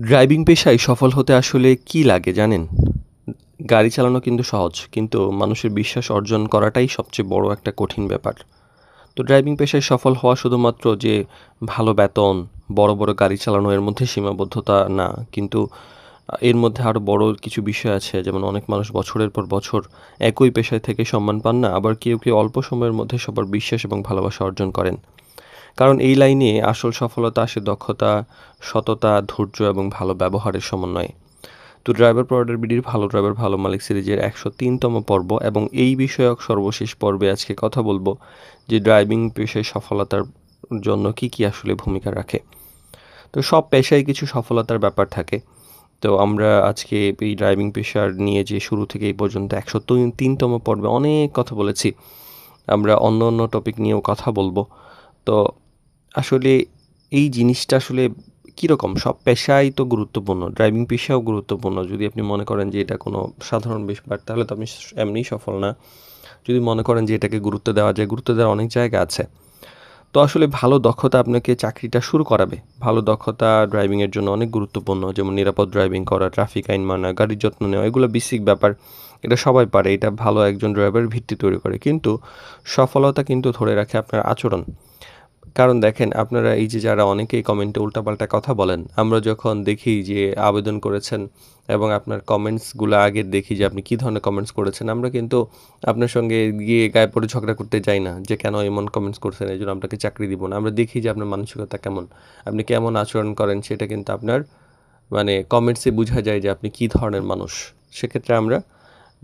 Driving পেশায় সফল হতে আসলে কী লাগে জানেন? গাড়ি চালানো কিন্তু সহজ। কিন্তু মানুষের বিশ্বাস অর্জন করাটাই সবচেয়ে বড় একটা কঠিন ব্যাপার। তো ড্রাইভিং পেশায় সফল হওয়া শুধুমাত্র যে ভালো বেতন, বড়, বড় গাড়ি চালানো এর মধ্যে সীমাবদ্ধতা না। কিন্তু এর মধ্যে আরও বড় কিছু বিষয় আছে। যেমন অনেক মানুষ বছরের পর বছর একই পেশায় থেকে সম্মান পান না। আবার কেউ অল্প সময়ের মধ্যে সবার বিশ্বাস এবং ভালোবাসা অর্জন করেন। কারণ এই লাইনে আসল সফলতা আসে দক্ষতা, সততা, ধৈর্য এবং ভালো ব্যবহারের সমন্বয়ে। তো ড্রাইভার প্রোভাইডার বিডির ভালো ড্রাইভার ভালো মালিক সিরিজের ১০৩তম পর্ব এবং এই বিষয়ক সর্বশেষ পর্বে আজকে কথা বলবো যে ড্রাইভিং পেশায় সফলতার জন্য কী আসলে ভূমিকা রাখে। তো সব পেশায় কিছু সফলতার ব্যাপার থাকে। তো আমরা আজকে এই ড্রাইভিং পেশার নিয়ে যে শুরু থেকে এই পর্যন্ত ১০৩তম পর্বে অনেক কথা বলেছি। আমরা অন্য টপিক নিয়েও কথা বলবো। তো আসলে এই জিনিসটা আসলে কীরকম? সব পেশাই তো গুরুত্বপূর্ণ। ড্রাইভিং পেশাও গুরুত্বপূর্ণ। যদি আপনি মনে করেন যে এটা কোনো সাধারণ ব্যাপার তাহলে তো আপনি এমনিই সফল না। যদি মনে করেন যে এটাকে গুরুত্ব দেওয়া যায়, গুরুত্ব দেওয়ার অনেক জায়গা আছে। তো আসলে ভালো দক্ষতা আপনাকে চাকরিটা শুরু করাবে। ভালো দক্ষতা ড্রাইভিংয়ের জন্য অনেক গুরুত্বপূর্ণ। যেমন নিরাপদ ড্রাইভিং করা, ট্রাফিক আইন মানা, গাড়ির যত্ন নেওয়া এগুলো বেসিক ব্যাপার। এটা সবাই পারে। এটা ভালো একজন ড্রাইভারের ভিত্তি তৈরি করে। কিন্তু সফলতা কিন্তু ধরে রাখে আপনার আচরণ। কারণ দেখেন আপনারা এই যে যারা অনেকেই কমেন্টে উল্টাপাল্টা কথা বলেন, আমরা যখন দেখি যে আবেদন করেছেন এবং আপনার কমেন্টসগুলো আগে দেখি যে আপনি কী ধরনের কমেন্টস করেছেন, আমরা কিন্তু আপনার সঙ্গে গিয়ে গায়ে পড়ে ঝগড়া করতে যাই না যে কেন এমন কমেন্টস করছেন এইজন্য আপনাকে চাকরি দিব না। আমরা দেখি যে আপনার মানসিকতা কেমন, আপনি কেমন আচরণ করেন সেটা কিন্তু আপনার কমেন্টসে বোঝা যায় যে আপনি কী ধরনের মানুষ। সেক্ষেত্রে আমরা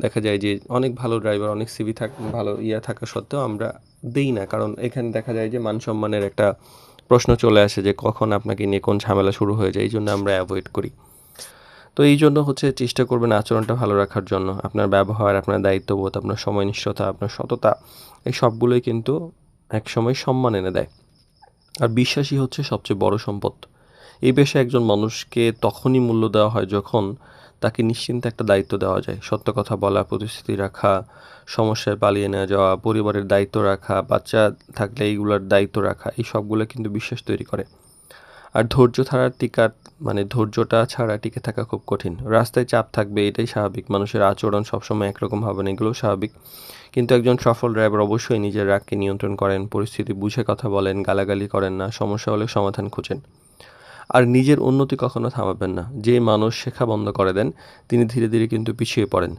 দেখা যায় যে অনেক ভালো ড্রাইভার, অনেক সিভি ভালো থাকা সত্ত্বেও আমরা দেই না। কারণ এখানে দেখা যায় যে মান-সম্মানের একটা প্রশ্ন চলে আসে যে কখন আপনাকে নিয়ে কোন ঝামেলা শুরু হয়ে যায়। এইজন্য আমরা এভয়েড করি। তো এইজন্য চেষ্টা করবেন আচরণটা ভালো রাখার জন্য। আপনার ব্যবহার, আপনার দায়িত্ববোধ, আপনার সময়নিষ্ঠতা, আপনার সততা এই সবগুলোই কিন্তু একসময় সম্মান এনে দেয়। আর বিশ্বাসই হচ্ছে সবচেয়ে বড় সম্পদ। এই পেশায় একজন মানুষকে তখনই মূল্য দেওয়া হয় যখন তাকে নিশ্চিন্তে একটা দায়িত্ব দেওয়া যায়। সত্য কথা বলা, প্রতিশ্রুতি রাখা, সমস্যায় পালিয়ে না যাওয়া, পরিবারের দায়িত্ব রাখা, বাচ্চা থাকলে এইগুলার দায়িত্ব রাখা এই সবগুলো কিন্তু বিশ্বাস তৈরি করে। আর ধৈর্যটা ছাড়া টিকে থাকা খুব কঠিন। রাস্তায় চাপ থাকবে এটাই স্বাভাবিক। মানুষের আচরণ সবসময় একরকম হবে না এগুলোও স্বাভাবিক। কিন্তু একজন সফল ড্রাইভার অবশ্যই নিজের রাগকে নিয়ন্ত্রণ করেন, পরিস্থিতি বুঝে কথা বলেন, গালাগালি করেন না, সমস্যা হলে সমাধান খোঁজেন। আর নিজের উন্নতি কখনো থামাবেন না। যে মানুষ শেখা বন্ধ করে দেন তিনি ধীরে কিন্তু পিছিয়ে পড়েন।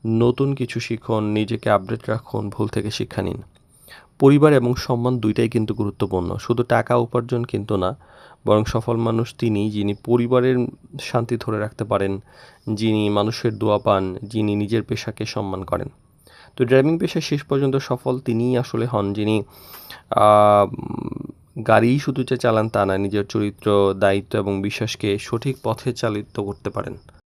নতুন কিছু শিখুন, নিজেকে আপডেট রাখুন, ভুল থেকে শিক্ষা নিন। পরিবার এবং সম্মান দুইটাই কিন্তু গুরুত্বপূর্ণ। শুধু টাকা উপার্জন কিন্তু না, বরং সফল মানুষ তিনিই যিনি পরিবারের শান্তি ধরে রাখতে পারেন, যিনি মানুষের দোয়া পান, যিনি নিজের পেশাকে সম্মান করেন। তো ড্রাইভিং পেশায় শেষ পর্যন্ত সফল তিনিই আসলে হন যিনি আ গাড়িই শুধু যে চালান তা না, নিজের চরিত্র, দায়িত্ব এবং বিশ্বাসকে সঠিক পথে চালিত করতে পারেন।